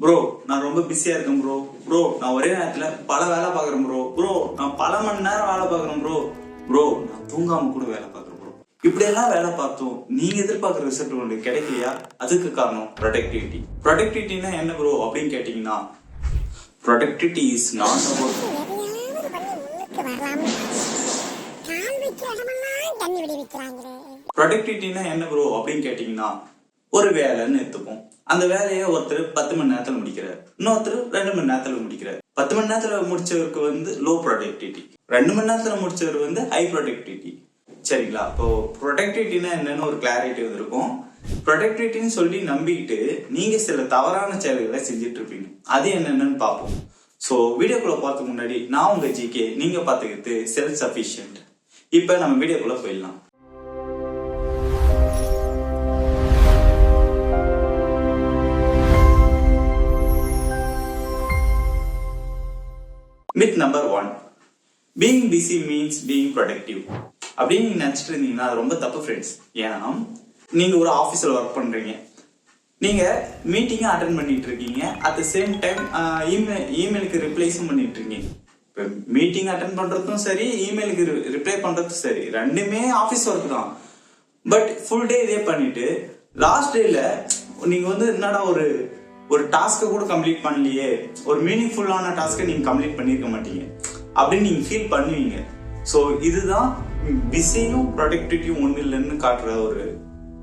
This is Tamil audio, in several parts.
ப்ரோ நான் ரொம்ப பிஸியா இருக்கேன் ப்ரோ நான் ஒரே நேரத்துல பல வேலை பாக்குறேன் ப்ரோ நான் பல மணி நேரம் வேலை பாக்குறேன் ப்ரோ நான் தூங்காம கூட வேலை பாக்குறேன் ப்ரோ. இப்படி எல்லாம் வேலை பார்த்தோம் நீங்க எதிர்பார்க்குற ரிசல்ட் உங்களுக்கு கிடைக்கலையா? அதுக்கு காரணம் ப்ரொடக்டிவிட்டி. ப்ரொடக்டிவிட்டினா என்ன ப்ரோ அப்படின்னு கேட்டீங்கன்னா, ப்ரொடக்டிவிட்டி இஸ் நாட் அபவுட் ப்ரொடக்டிவிட்டினா என்ன ப்ரோ அப்படின்னு கேட்டீங்கன்னா, ஒரு வேலைன்னு எடுத்துப்போம். அந்த வேலையை ஒருத்தர் 10 மணி நேரத்துல முடிக்கிறார், இன்னொருத்தர் 2 மணி நேரத்துல முடிக்கிறார். 10 மணி நேரத்துல முடிச்சவருக்கு வந்து லோ ப்ரொடக்டிவிட்டி, 2 மணி நேரத்துல முடிச்சவர் வந்து ஹை ப்ரொடக்டிவிட்டி. சரிங்களா? இப்போ ப்ரொடக்டிவிட்டினா என்னன்னு ஒரு கிளாரிட்டி வந்திருக்கும். ப்ரொடக்டிவிட்டின்னு சொல்லி நம்பிக்கிட்டு நீங்க சில தவறான செயல்களை செஞ்சுட்டு இருப்பீங்க. அது என்னன்னு பார்ப்போம். ஸோ வீடியோக்குள்ள பார்த்துக்கு முன்னாடி நான் உங்க ஜிகே, நீங்க பார்த்துக்கிட்டு செல்ஃப் சஃபிஷியன்ட். இப்போ நம்ம வீடியோக்குள்ள போயிடலாம். Myth number 1, being busy means being productive அப்படின்னு நீங்க நினைச்சிட்டு இருந்தீங்கன்னா அது ரொம்ப தப்பு ஃப்ரெண்ட்ஸ். ஏன்னா நீங்க ஒரு ஆஃபீஸில் ஒர்க் பண்றீங்க, நீங்க மீட்டிங்கை அட்டென்ட் பண்ணிட்டு இருக்கீங்க, அட் த சேம் டைம் இமெயிலுக்கு ரிப்ளைஸும் பண்ணிட்டு இருக்கீங்க. இப்போ மீட்டிங் அட்டென்ட் பண்றதும் சரி, இமெயிலுக்கு ரிப்ளை பண்றதும் சரி, ரெண்டுமே ஆஃபீஸ் ஒர்க் தான். பட் ஃபுல் டே இதே பண்ணிட்டு லாஸ்ட் டேல நீங்க வந்து என்னடா ஒரு டாஸ்க்கை கூட கம்ப்ளீட் பண்ணலையே, ஒரு மீனிங்ஃபுல்லான டாஸ்க்கை நீங்க கம்ப்ளீட் பண்ணிருக்க மாட்டீங்க அப்படின்னு நீங்க ஃபீல் பண்ணுவீங்க. ஸோ இதுதான் பிஸியும் ப்ரொடக்டிவிட்டியும் ஒண்ணு இல்லைன்னு காட்டுற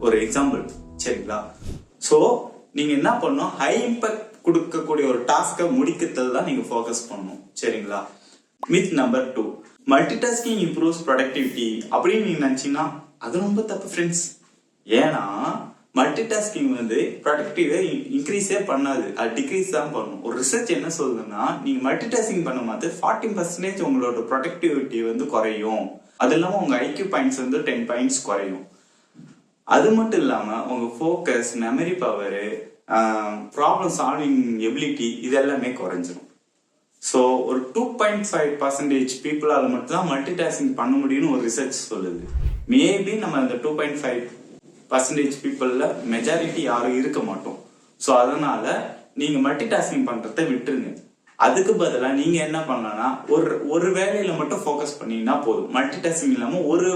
ஒரு எக்ஸாம்பிள். சரிங்களா? ஸோ நீங்க என்ன பண்ணணும், ஹை இம்பாக்ட் கொடுக்கக்கூடிய ஒரு டாஸ்க்கை முடிக்கிறது தான் நீங்க ஃபோக்கஸ் பண்ணணும். சரிங்களா? Myth number 2, multi tasking improves productivity அப்படின்னு நீங்க நினைச்சீங்கன்னா அது ரொம்ப தப்பு ஃப்ரெண்ட்ஸ். ஏன்னா மல்டி டாஸ்கிங் வந்து ப்ரொடக்டிவை இன்க்ரீஸே பண்ணாது, அது டிக்ரீஸ் தான் பண்ணும். ஒரு ரிசர்ச் என்ன சொல்லுதுன்னா, நீங்க மல்டி டாஸ்கிங் பண்ணும்போது 40% உங்களோட ப்ரொடக்டிவிட்டி வந்து குறையும். அது இல்லாம உங்க ஐக்யூ பாயிண்ட்ஸ் வந்து 10 பாயிண்ட்ஸ் குறையும். அது மட்டும் இல்லாம உங்க focus, memory power, problem solving ability இது எல்லாமே குறைஞ்சிரும். ஸோ ஒரு 2.5% பீப்புளால மட்டும் தான் மல்டி டாஸ்கிங் பண்ண முடியும்னு ஒரு ரிசர்ச் சொல்லுது. மேபி நம்ம அந்த 2.5% பீப்புள்ல மெஜாரிட்டி யாரும் இருக்க மாட்டோம். ஸோ அதனால நீங்க மல்டி டாஸ்கிங் பண்றதை விட்டுருங்க. அதுக்கு பதிலாக நீங்க என்ன பண்ணலாம்னா, ஒரு வேலையில மட்டும் ஃபோக்கஸ் பண்ணீங்கன்னா போதும். மல்டி டாஸ்கிங் இல்லாம ஒரு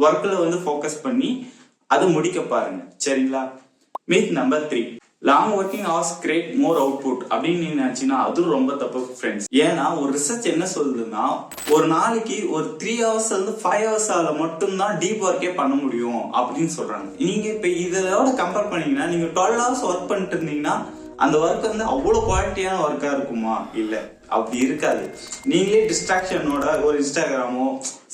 ஒர்க்ல வந்து ஃபோக்கஸ் பண்ணி அதை முடிக்க பாருங்க. சரிங்களா? Myth number 3, long working hours create more output அப்படின்னு நீங்க நினைச்சீங்கன்னா அதுவும் ரொம்ப தப்பு ஃப்ரெண்ட்ஸ். ஏன்னா ஒரு ரிசர்ச் என்ன சொல்லுதுன்னா, ஒரு நாளைக்கு ஒரு 3 hours இருந்து 5 hours மட்டும்தான் டீப் ஒர்க்கே பண்ண முடியும் அப்படின்னு சொல்றாங்க. நீங்க இப்ப இதோட கம்பேர் பண்ணீங்கன்னா, நீங்க 12 hours ஒர்க் பண்ணிட்டு இருந்தீங்கன்னா அந்த ஒர்க் வந்து அவ்வளவு குவாலிட்டியான ஒர்க்கா இருக்குமா? இல்ல, அப்படி இருக்காது. நீங்களே டிஸ்ட்ராக்ஷனோட ஒரு இன்ஸ்டாகிராமோ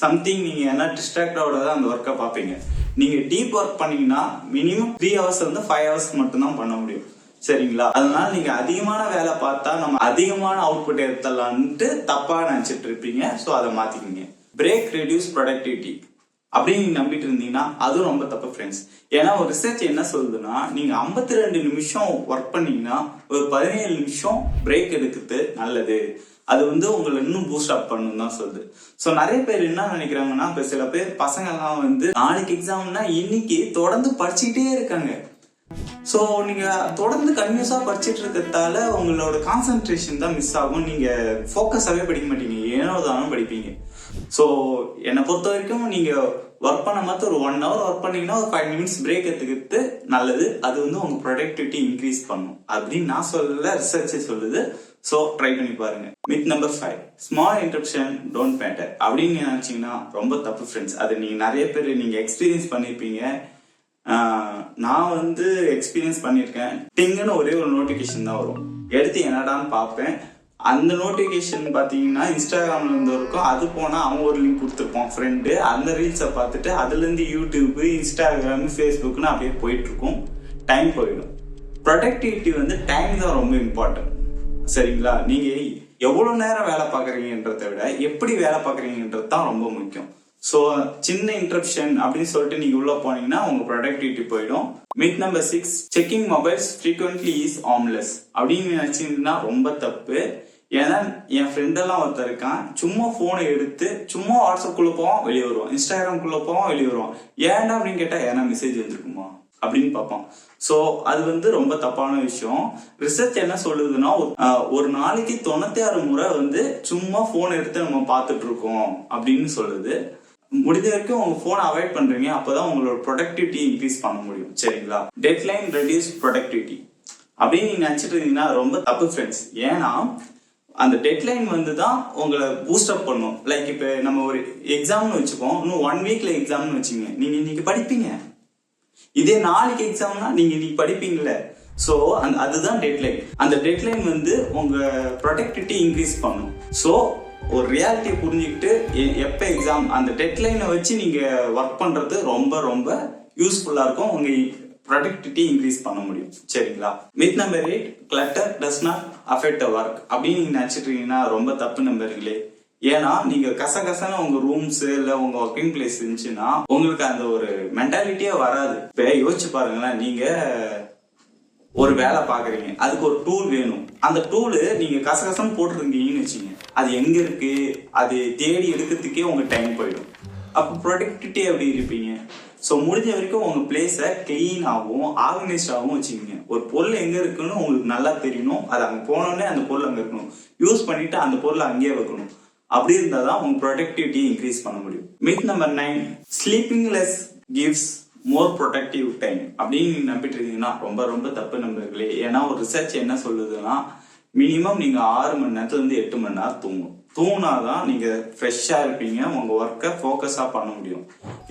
சம்திங் நீங்க என்ன டிஸ்ட்ராக்டோட தான் அந்த ஒர்க்கை பார்ப்பீங்க. நீங்க டீப் ஒர்க் பண்ணீங்கன்னா மினிமம் 3 hours இருந்து 5 hours மட்டும் தான் பண்ண முடியும். சரிங்களா? அதனால நீங்க அதிகமான வேலை பார்த்தா நம்ம அதிகமான அவுட்புட் எடுத்துடலான்ட்டு தப்பா நினைச்சிட்டு இருப்பீங்க. ஸோ அதை மாத்திக்கிங்க. பிரேக் ரெடியூஸ் ப்ரொடக்டிவிட்டி அப்படின்னு நீங்க நம்பிட்டு இருந்தீங்கன்னா அதுவும் ரொம்ப தப்பு ஃப்ரெண்ட்ஸ். ஏன்னா ஒரு ரிசர்ச் என்ன சொல்லுதுன்னா, நீங்க 52 நிமிஷம் ஒர்க் பண்ணீங்கன்னா ஒரு 17 நிமிஷம் பிரேக் எடுக்கிறது நல்லது. அது வந்து உங்களை இன்னும் பூஸ்ட் அப் பண்ணணும் தான் சொல்லுது. ஸோ நிறைய பேர் என்ன நினைக்கிறாங்கன்னா, இப்ப சில பேர் பசங்க எல்லாம் வந்து நாளைக்கு எக்ஸாம்னா இன்னைக்கு தொடர்ந்து படிச்சுக்கிட்டே இருக்காங்க. ஸோ நீங்க தொடர்ந்து கன்யூஸா படிச்சுட்டு இருக்கிறதால உங்களோட கான்சென்ட்ரேஷன் தான் மிஸ் ஆகும். நீங்க ஃபோக்கஸாவே படிக்க மாட்டீங்க, ஏனோ தானும் படிப்பீங்க. ஸோ என்னை பொறுத்த வரைக்கும் நீங்க ஒர்க் பண்ண மாதிரி ஒரு 1 hour ஒர்க் பண்ணீங்கன்னா ஒரு 5 minutes பிரேக் எடுத்துக்கிட்டு நல்லது. அது வந்து உங்க ப்ரொடக்டிவிட்டி இன்க்ரீஸ் பண்ணும் அப்படின்னு நான் சொல்லல, ரிசர்ச்சே சொல்லுது. ஸோ ட்ரை பண்ணி பாருங்க. Myth number 5, small interruption don't matter அப்படின்னு நினைச்சீங்கன்னா ரொம்ப தப்பு ஃப்ரெண்ட்ஸ். அது நீங்க நிறைய பேர் நீங்க எக்ஸ்பீரியன்ஸ் பண்ணிருப்பீங்க. நான் வந்து எக்ஸ்பீரியன்ஸ் பண்ணியிருக்கேன். டிங்குன்னு ஒரே ஒரு நோட்டிபிகேஷன் தான் வரும், எடுத்து என்னடான்னு பார்ப்பேன். அந்த நோட்டிபிகேஷன் பாத்தீங்கன்னா இன்ஸ்டாகிராம்ல இருந்து இருக்கும். அது போனா அவன் ஒரு லிங்க் கொடுத்துருப்பான் ஃப்ரெண்டு, அந்த ரீல்ஸை பார்த்துட்டு அதுல இருந்து யூடியூப், இன்ஸ்டாகிராம், ஃபேஸ்புக்னு அப்படியே போயிட்டு இருக்கும். டைம் போயிடும். ப்ரொடக்டிவிட்டி வந்து டைம் தான் ரொம்ப இம்பார்ட்டன்ட். சரிங்களா? நீங்க எவ்வளவு நேரம் வேலை பார்க்குறீங்கன்றதை விட எப்படி வேலை பார்க்குறீங்கன்றது தான் ரொம்ப முக்கியம். ஸோ சின்ன இன்டரப்ஷன் அப்படின்னு சொல்லிட்டு நீங்க உள்ள போனீங்கன்னா உங்க ப்ரொடக்டிவிட்டி போயிடும். Myth number 6, checking mobiles frequently is harmless அப்படின்னு நினைச்சீங்கன்னா ரொம்ப தப்பு. ஏன்னா என் ஃப்ரெண்டெல்லாம் ஒருத்தர் இருக்கான், சும்மா போனை எடுத்து சும்மா வாட்ஸ்அப் குள்ள போவான், வெளியே வருவான், இன்ஸ்டாகிராம் குள்ள போவான், வெளியே வருவான். ஏன்டா அப்படின்னு கேட்டா ஏன்னா மெசேஜ் வந்துருக்குமா அப்படின்னு பார்ப்போம். ஸோ அது வந்து ரொம்ப தப்பான விஷயம். ரிசர்ச் என்ன சொல்லுதுன்னா, ஒரு நாளைக்கு 96 முறை வந்து சும்மா போன் எடுத்து நம்ம பார்த்துட்டு இருக்கோம் அப்படின்னு சொல்லுது. முடிஞ்ச வரைக்கும் உங்க போனை அவாய்ட் பண்றீங்க, அப்பதான் உங்களோட ப்ரொடக்டிவிட்டி இன்க்ரீஸ் பண்ண முடியும். சரிங்களா? டெட்லைன் ரெடியூஸ் ப்ரொடக்டிவிட்டி அப்படின்னு நீங்க நினைச்சிட்டு இருந்தீங்கன்னா ரொம்ப தப்பு ஃப்ரெண்ட்ஸ். ஏன்னா அந்த டெட்லைன் வந்து தான் உங்களை பூஸ்டப் பண்ணும். லைக் இப்ப நம்ம ஒரு எக்ஸாம்னு வச்சுப்போம், இன்னும் 1 வீக்ல எக்ஸாம்னு வச்சுங்க, நீங்க இன்னைக்கு படிப்பீங்க. இதே நாளைக்கு எக்ஸாம்னா நீங்க இன்னைக்கு படிப்பீங்கல்ல. சோ அதுதான் டெட்லைன். அந்த டெட்லைன் வந்து உங்க ப்ரொடக்டிவிட்டி இன்க்ரீஸ் பண்ணும். சோ ஒரு ரியாலிட்டியை புரிஞ்சுக்கிட்டு எப்ப எக்ஸாம் அந்த டெட்லைனை வச்சு நீங்க ஒர்க் பண்றது ரொம்ப ரொம்ப யூஸ்ஃபுல்லா இருக்கும். உங்க ப்ரொடக்டிவிட்டி இன்க்ரீஸ் பண்ண முடியும். சரிங்களா? Myth number 8, clutter does not affect work அப்படின்னு நீங்க நினைச்சிட்டு இருக்கீங்கன்னா ரொம்ப தப்பு நம்பர்களே. ஏன்னா நீங்க கசகசன உங்க ரூம்ஸ் இல்ல உங்க ஒர்க்கிங் பிளேஸ் இருந்துச்சுன்னா உங்களுக்கு அந்த ஒரு மென்டாலிட்டியே வராது. இப்ப யோசிச்சு பாருங்களேன், நீங்க ஒரு வேலை பாக்குறீங்க, அதுக்கு ஒரு டூல் வேணும். அந்த டூலு நீங்க கசகசம் போட்டுருக்கீங்கன்னு வச்சுங்க, அது எங்க இருக்கு அது தேடி எடுக்கிறதுக்கே உங்க டைம் போயிடும். அப்ப ப்ரொடக்டிவிட்டி எப்படி இருப்பீங்க? ஸோ முடிஞ்ச வரைக்கும் உங்க பிளேஸை கிளீனாகவும் ஆர்கனைஸ்டாகவும் வச்சுக்கோங்க. ஒரு பொருள் எங்க இருக்குன்னு உங்களுக்கு நல்லா தெரியணும். அது அங்க போனோடனே அந்த பொருள் அங்க இருக்கணும். யூஸ் பண்ணிட்டு அந்த பொருளை அங்கேயே வைக்கணும். அப்படி இருந்தாதான் உங்க ப்ரொடக்டிவிட்டி இன்க்ரீஸ் பண்ண முடியும். Myth number 9, sleeping less gives more productive time அப்படின்னு நீங்க நம்பிட்டு இருக்கீங்கன்னா ரொம்ப ரொம்ப தப்பு நம்பர்களே. ஏன்னா ஒரு ரிசர்ச் என்ன சொல்லுதுன்னா, மினிமம் நீங்க 6 மணி நேரத்துல இருந்து 8 மணி நேரம் தூங்கினாதான் நீங்க ஃப்ரெஷ்ஷா இருப்பீங்க, உங்க ஒர்க்கை ஃபோக்கஸா பண்ண முடியும்.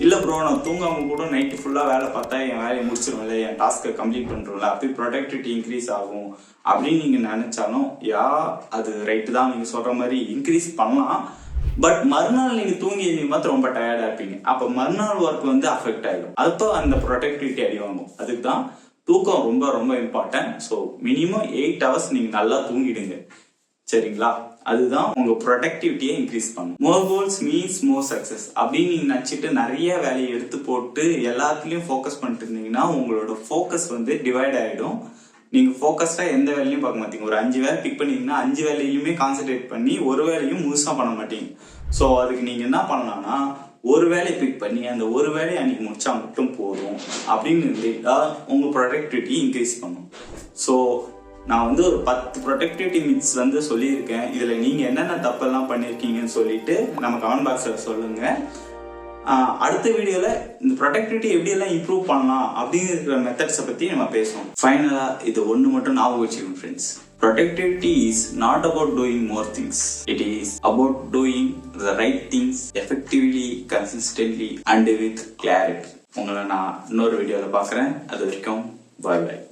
இல்ல ப்ரோ நான் தூங்காம கூட நைட்டு ஃபுல்லா வேலை பார்த்தா என் வேலையை முடிச்சிருவேன்ல, என் டாஸ்கை கம்ப்ளீட் பண்றோம்ல, அப்படி ப்ரொடக்டிவிட்டி இன்க்ரீஸ் ஆகும் அப்படின்னு நீங்க நினைச்சாலும் அது ரைட்டு தான். நீங்க சொல்ற மாதிரி இன்க்ரீஸ் பண்ணலாம். பட் மறுநாள் நீங்க தூங்கி மாத்திரம் ரொம்ப டயர்டா இருப்பீங்க. அப்ப மறுநாள் ஒர்க் வந்து அஃபெக்ட் ஆயிடும். அப்போ அந்த ப்ரொடக்டிவிட்டி அடி வாங்கும். அதுக்கு தான் தூக்கம் ரொம்ப ரொம்ப இம்பார்ட்டன்ட். ஸோ மினிமம் 8 hours நீங்க நல்லா தூங்கிடுங்க. சரிங்களா? அதுதான் உங்க ப்ரொடக்டிவிட்டியை இன்க்ரீஸ் பண்ணும். மோர் கோல்ஸ் மீன்ஸ் மோர் சக்சஸ் அப்படின்னு நீங்க நினைச்சிட்டு நிறைய வேலையை எடுத்து போட்டு எல்லாத்துலயும் ஃபோக்கஸ் பண்ணிட்டு இருந்தீங்கன்னா உங்களோட ஃபோக்கஸ் வந்து டிவைட் ஆயிடும். நீங்க ஃபோக்கஸ்டா எந்த வேலையும் பார்க்க மாட்டீங்க. ஒரு 5 வேலை பிக் பண்ணீங்கன்னா 5 வேலையுமே கான்சென்ட்ரேட் பண்ணி ஒரு வேலையும் முழுசா பண்ண மாட்டீங்க. ஸோ அதுக்கு நீங்க என்ன பண்ணலாம்னா, ஒரு வேலையை பிக் பண்ணி அந்த ஒரு வேலையை அன்னைக்கு முடிச்சா மட்டும் போதும் அப்படின்னு இருந்துட்டா உங்க ப்ரொடக்டிவிட்டி இன்க்ரீஸ் பண்ணும். ஸோ நான் வந்து ஒரு 10 ப்ரொடக்டிவிட்டி மித்ஸ் வந்து சொல்லியிருக்கேன். இதுல நீங்க என்னென்ன தப்பெல்லாம் பண்ணிருக்கீங்கன்னு சொல்லிட்டு நம்ம கமெண்ட் பாக்ஸ்ல சொல்லுங்க. அடுத்த வீடியோல இந்த ப்ரொடக்டிவிட்டி எப்படி எல்லாம் இம்ப்ரூவ் பண்ணலாம் அப்படிங்கிற மெத்தட்ஸை பத்தி நம்ம பேசுவோம். ஃபைனலா இது ஒண்ணு மட்டும் ஞாபகம் வச்சுக்கோங்க friends. Productivity is not about doing more things. It is about doing the right things effectively, consistently and with clarity. உங்களை நான் இன்னொரு வீடியோல பார்க்குறேன். அது வரைக்கும் bye bye.